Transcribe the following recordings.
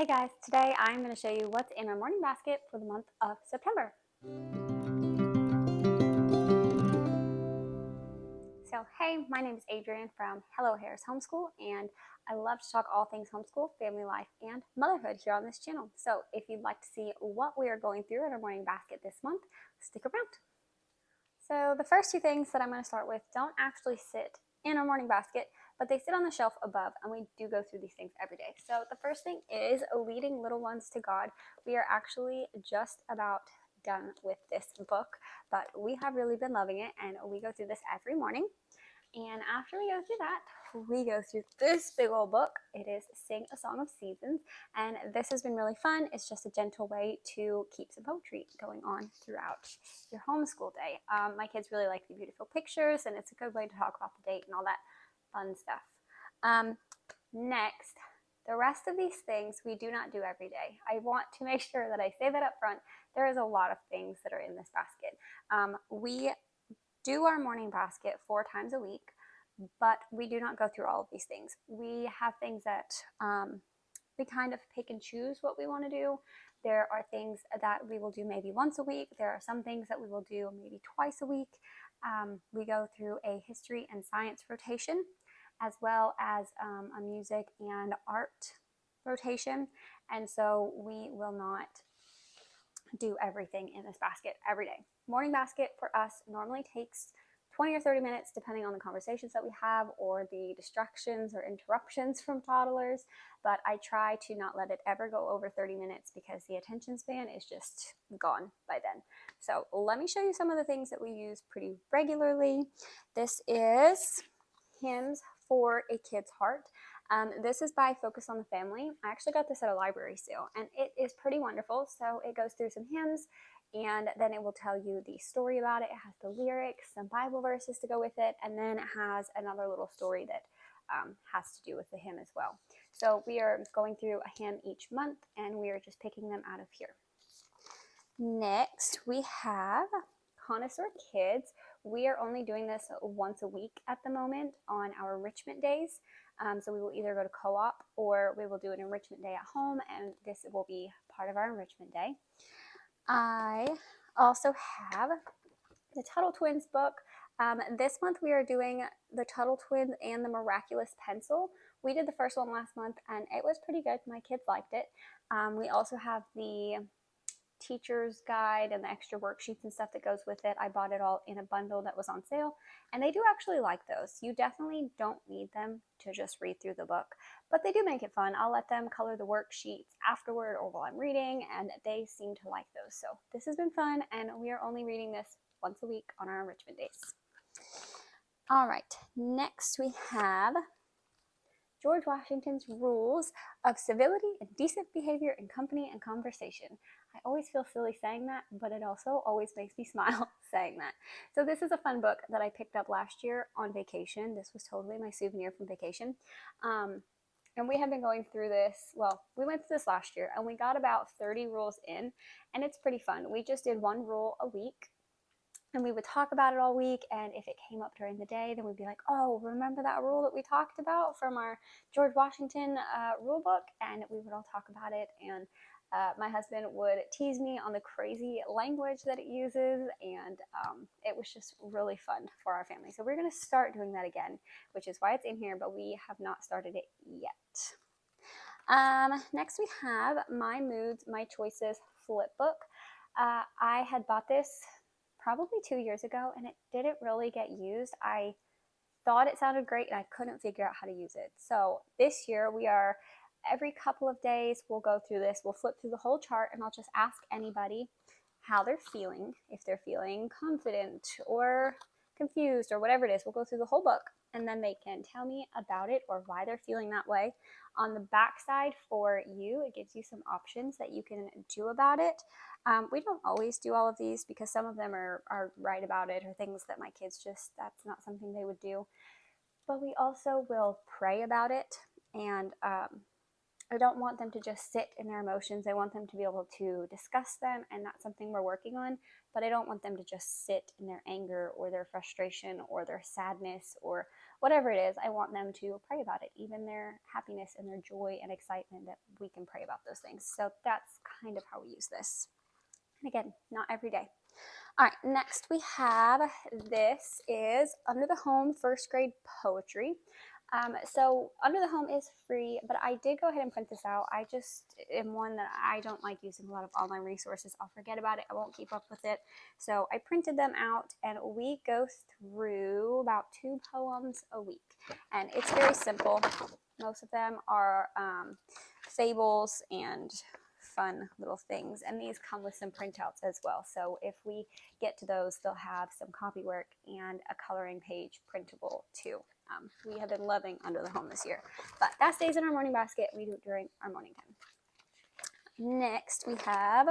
Hey guys, today I'm going to show you what's in our morning basket for the month of September. So hey, my name is Adrienne from Hello Harris Homeschool, and I love to talk all things homeschool, family life, and motherhood here on this channel. So if you'd like to see what we are going through in our morning basket this month, stick around. So the first two things that I'm going to start with don't actually sit in our morning basket, but they sit on the shelf above, and we do go through these things every day. So the first thing is leading little ones to God. We are actually just about done with this book, but we have really been loving it, and we go through this every morning. And after we go through that, we go through this big old book. It is Sing a Song of Seasons, and this has been really fun. It's just a gentle way to keep some poetry going on throughout your homeschool day. My kids really like the beautiful pictures, and it's a good way to talk about the date and all that fun stuff. Next, the rest of these things we do not do every day. I want to make sure that I say that up front. There is a lot of things that are in this basket. We do our morning basket 4 times a week, but we do not go through all of these things. We have things that we kind of pick and choose what we want to do. There are things that we will do maybe once a week. There are some things that we will do maybe twice a week. We go through a history and science rotation, as well as a music and art rotation. And so we will not do everything in this basket every day. Morning basket for us normally takes 20 or 30 minutes depending on the conversations that we have or the distractions or interruptions from toddlers, but I try to not let it ever go over 30 minutes because the attention span is just gone by then. So let me show you some of the things that we use pretty regularly. This is Hymns for a Kid's Heart. This is by Focus on the Family. I actually got this at a library sale, and it is pretty wonderful. So it goes through some hymns, and then it will tell you the story about it. It has the lyrics, some Bible verses to go with it, and then it has another little story that has to do with the hymn as well. So we are going through a hymn each month, and we are just picking them out of here. Next, we have Connoisseur Kids. We are only doing this once a week at the moment on our enrichment days. So we will either go to co-op or we will do an enrichment day at home, and this will be part of our enrichment day. I also have the Tuttle Twins book. This month we are doing the Tuttle Twins and the Miraculous Pencil. We did the first one last month, and it was pretty good. My kids liked it. We also have the teacher's guide and the extra worksheets and stuff that goes with it. I bought it all in a bundle that was on sale, and they do actually like those. You definitely don't need them to just read through the book, but they do make it fun. I'll let them color the worksheets afterward or while I'm reading, and they seem to like those. So this has been fun, and we are only reading this once a week on our enrichment days. All right, next we have George Washington's Rules of Civility and Decent Behavior in Company and Conversation. I always feel silly saying that, but it also always makes me smile saying that. So this is a fun book that I picked up last year on vacation. This was totally my souvenir from vacation. And we have been going through this, well, we went through this last year, and we got about 30 rules in, and it's pretty fun. We just did 1 rule a week, and we would talk about it all week, and if it came up during the day, then we'd be like, oh, remember that rule that we talked about from our George Washington rule book? And we would all talk about it, and my husband would tease me on the crazy language that it uses, and it was just really fun for our family. So we're going to start doing that again, which is why it's in here, but we have not started it yet. Next we have My Moods, My Choices flip book. I had bought this probably 2 years ago, and it didn't really get used. I thought it sounded great, and I couldn't figure out how to use it. So this year we are, every couple of days we'll go through this. We'll flip through the whole chart, and I'll just ask anybody how they're feeling. If they're feeling confident or confused or whatever it is, we'll go through the whole book, and then they can tell me about it or why they're feeling that way. On the back side for you, it gives you some options that you can do about it. We don't always do all of these because some of them are right about it, or things that my kids just, that's not something they would do. But we also will pray about it, and I don't want them to just sit in their emotions. I want them to be able to discuss them, and that's something we're working on. But I don't want them to just sit in their anger or their frustration or their sadness or whatever it is. I want them to pray about it, even their happiness and their joy and excitement, that we can pray about those things. So that's kind of how we use this. And again, not every day. All right, next we have, this is Under the Home first grade poetry. So Under the Home is free, but I did go ahead and print this out. I just am one that I don't like using a lot of online resources. I'll forget about it. I won't keep up with it. So I printed them out, and we go through about 2 poems a week. And it's very simple. Most of them are fables and fun little things, and these come with some printouts as well. So if we get to those, they'll have some copy work and a coloring page printable too. We have been loving Under the Home this year, but that stays in our morning basket. We do it during our morning time. Next, we have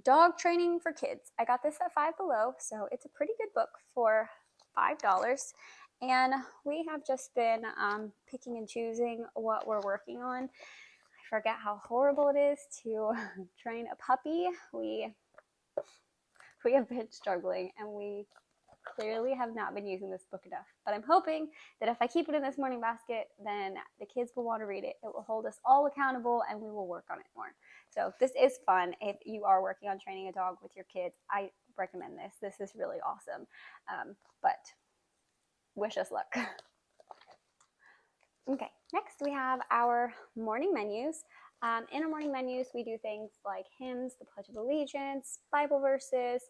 Dog Training for Kids. I got this at Five Below, so it's a pretty good book for $5. And we have just been picking and choosing what we're working on. I forget how horrible it is to train a puppy. We have been struggling, and we clearly have not been using this book enough. But I'm hoping that if I keep it in this morning basket, then the kids will want to read it. It will hold us all accountable, and we will work on it more. So this is fun. If you are working on training a dog with your kids, I recommend this. This is really awesome. But wish us luck. Okay, next we have our morning menus. In our morning menus, we do things like hymns, the Pledge of Allegiance, Bible verses,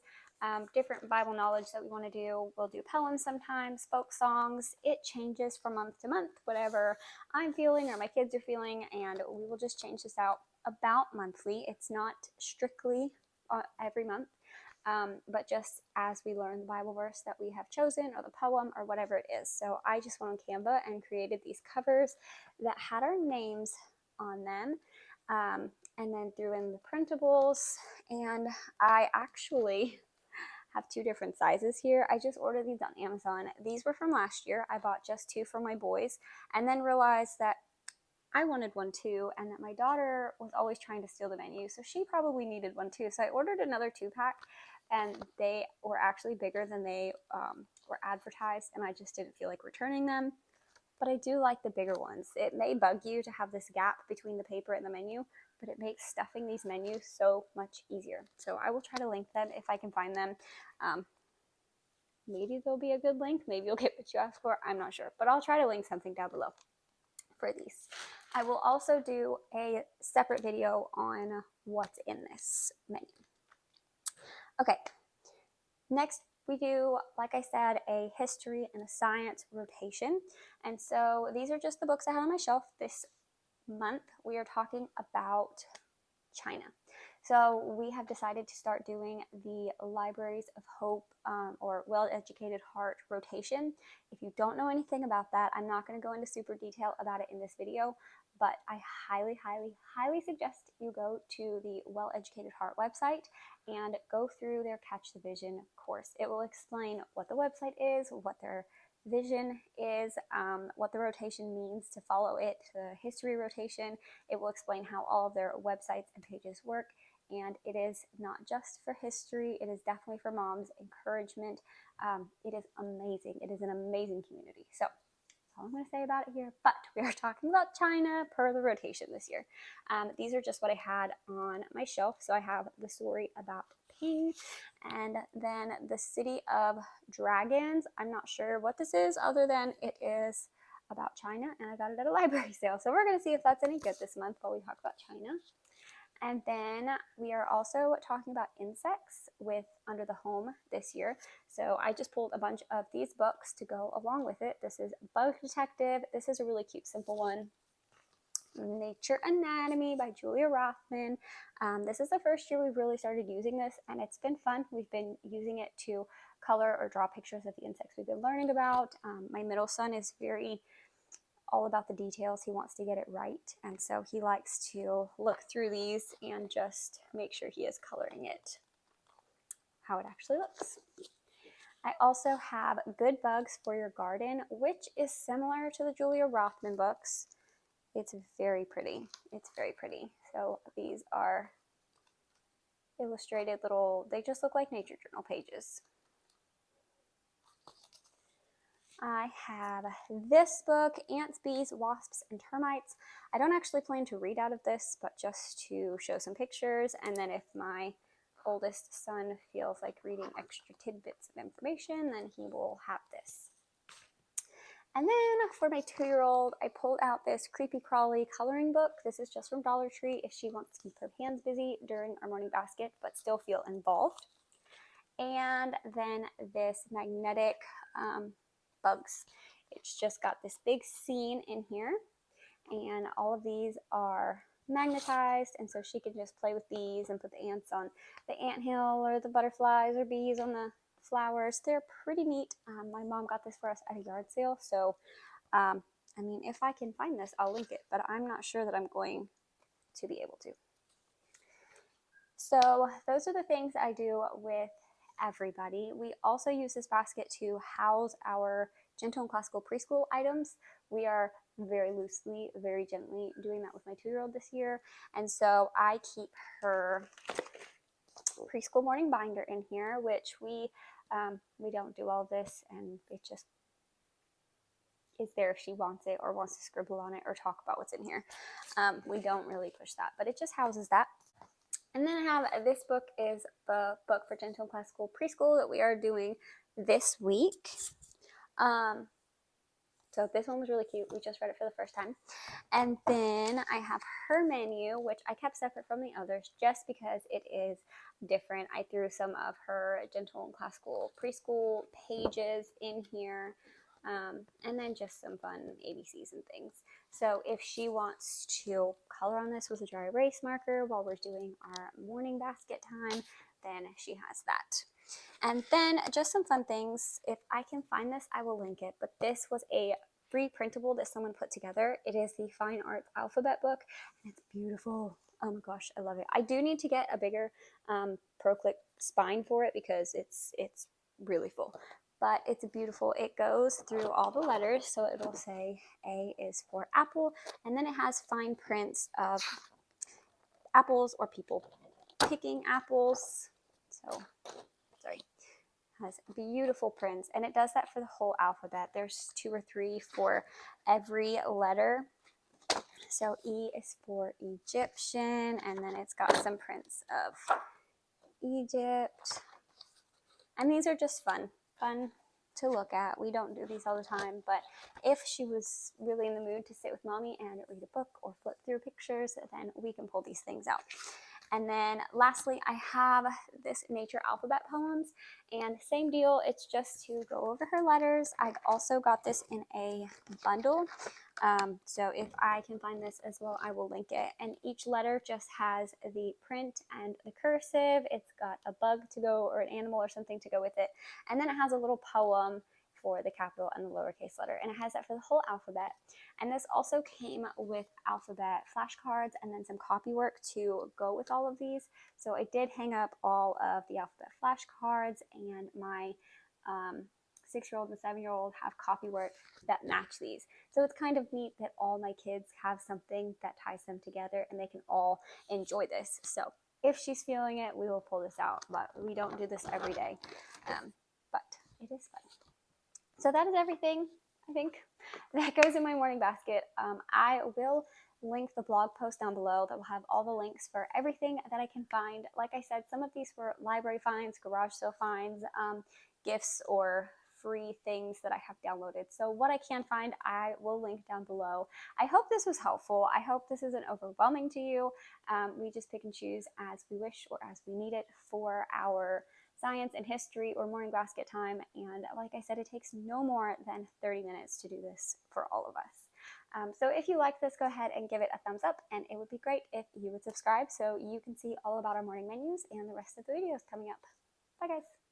different Bible knowledge that we want to do. We'll do poems sometimes, folk songs. It changes from month to month, whatever I'm feeling or my kids are feeling, and we will just change this out about monthly. It's not strictly every month, but just as we learn the Bible verse that we have chosen, or the poem, or whatever it is. So I just went on Canva and created these covers that had our names on them, and then threw in the printables. And I actually have 2 different sizes here. I just ordered these on Amazon. These were from last year. I bought just 2 for my boys, and then realized that I wanted one too, and that my daughter was always trying to steal the menu, so she probably needed one too. So I ordered another 2-pack, and they were actually bigger than they were advertised, and I just didn't feel like returning them. But I do like the bigger ones. It may bug you to have this gap between the paper and the menu, but it makes stuffing these menus so much easier. So I will try to link them if I can find them. Maybe they'll be a good link. Maybe you'll get what you asked for. I'm not sure, but I'll try to link something down below for these. I will also do a separate video on what's in this menu. Okay, next we do, like I said, a history and a science rotation. And so these are just the books I have on my shelf. This month we are talking about China. So we have decided to start doing the Libraries of Hope or Well-Educated Heart rotation. If you don't know anything about that, I'm not going to go into super detail about it in this video, but I highly, highly, highly suggest you go to the Well-Educated Heart website and go through their Catch the Vision course. It will explain what the website is, what their vision is, what the rotation means to follow it, the history rotation. It will explain how all of their websites and pages work. And it is not just for history, it is definitely for moms, encouragement. It is amazing. It is an amazing community. So that's all I'm going to say about it here. But we are talking about China per the rotation this year. These are just what I had on my shelf. So I have the story about Ping, and then the City of Dragons. I'm not sure what this is, other than it is about China, and I got it at a library sale. So we're going to see if that's any good this month while we talk about China. And then we are also talking about insects with Under the Home this year. So I just pulled a bunch of these books to go along with it. This is Bug Detective. This is a really cute, simple one. Nature Anatomy by Julia Rothman. This is the first year we've really started using this, and it's been fun. We've been using it to color or draw pictures of the insects we've been learning about. My middle son is very all about the details. He wants to get it right, and so he likes to look through these and just make sure he is coloring it how it actually looks. I also have Good Bugs for Your Garden, which is similar to the Julia Rothman books. it's very pretty. It's very pretty. So these are illustrated little, they just look like nature journal pages. I have this book, Ants, Bees, Wasps, and Termites. I don't actually plan to read out of this, but just to show some pictures, and then if my oldest son feels like reading extra tidbits of information, then he will have this. And then for my 2-year-old, I pulled out this creepy crawly coloring book. This is just from Dollar Tree if she wants to keep her hands busy during our morning basket, but still feel involved. And then this magnetic bugs. It's just got this big scene in here, and all of these are magnetized, and so she can just play with these and put the ants on the anthill or the butterflies or bees on the flowers. They're pretty neat. My mom got this for us at a yard sale, so I mean, if I can find this, I'll link it, but I'm not sure that I'm going to be able to. So those are the things I do with everybody. We also use this basket to house our gentle and classical preschool items. We are very loosely, very gently doing that with my 2-year-old this year. And so I keep her preschool morning binder in here, which we don't do all this, and it just is there if she wants it or wants to scribble on it or talk about what's in here. We don't really push that, but it just houses that. And then I have this book, is the book for Gentle and Classical Preschool that we are doing this week. So this one was really cute. We just read it for the first time. And then I have her menu, which I kept separate from the others just because it is different. I threw some of her Gentle and Classical Preschool pages in here. And then just some fun ABCs and things. So if she wants to color on this with a dry erase marker while we're doing our morning basket time, then she has that. And then just some fun things. If I can find this, I will link it. But this was a free printable that someone put together. It is the Fine Arts Alphabet book, and it's beautiful. Oh my gosh, I love it. I do need to get a bigger Pro Click spine for it because it's really full. But it's beautiful. It goes through all the letters, so it'll say A is for apple, and then it has fine prints of apples or people picking apples. So, sorry. It has beautiful prints, and it does that for the whole alphabet. There's 2 or 3 for every letter. So E is for Egyptian, and then it's got some prints of Egypt. And these are just fun to look at. We don't do these all the time, but if she was really in the mood to sit with mommy and read a book or flip through pictures, then we can pull these things out. And then lastly, I have this Nature Alphabet Poems, and same deal, it's just to go over her letters. I've also got this in a bundle, so if I can find this as well, I will link it. And each letter just has the print and the cursive. It's got a bug to go, or an animal or something to go with it, and then it has a little poem for the capital and the lowercase letter, and it has that for the whole alphabet. And this also came with alphabet flashcards and then some copy work to go with all of these. So I did hang up all of the alphabet flashcards, and my 6-year-old and 7-year-old have copy work that match these. So it's kind of neat that all my kids have something that ties them together and they can all enjoy this. So if she's feeling it, we will pull this out, but we don't do this every day. But it is fun. So that is everything, I think, that goes in my morning basket. I will link the blog post down below that will have all the links for everything that I can find. Like I said, some of these were library finds, garage sale finds, gifts, or free things that I have downloaded. So what I can find, I will link down below. I hope this was helpful. I hope this isn't overwhelming to you. We just pick and choose as we wish or as we need it for our science and history or morning basket time, and like I said, it takes no more than 30 minutes to do this for all of us. So if you like this, go ahead and give it a thumbs up, and it would be great if you would subscribe so you can see all about our morning menus and the rest of the videos coming up. Bye guys!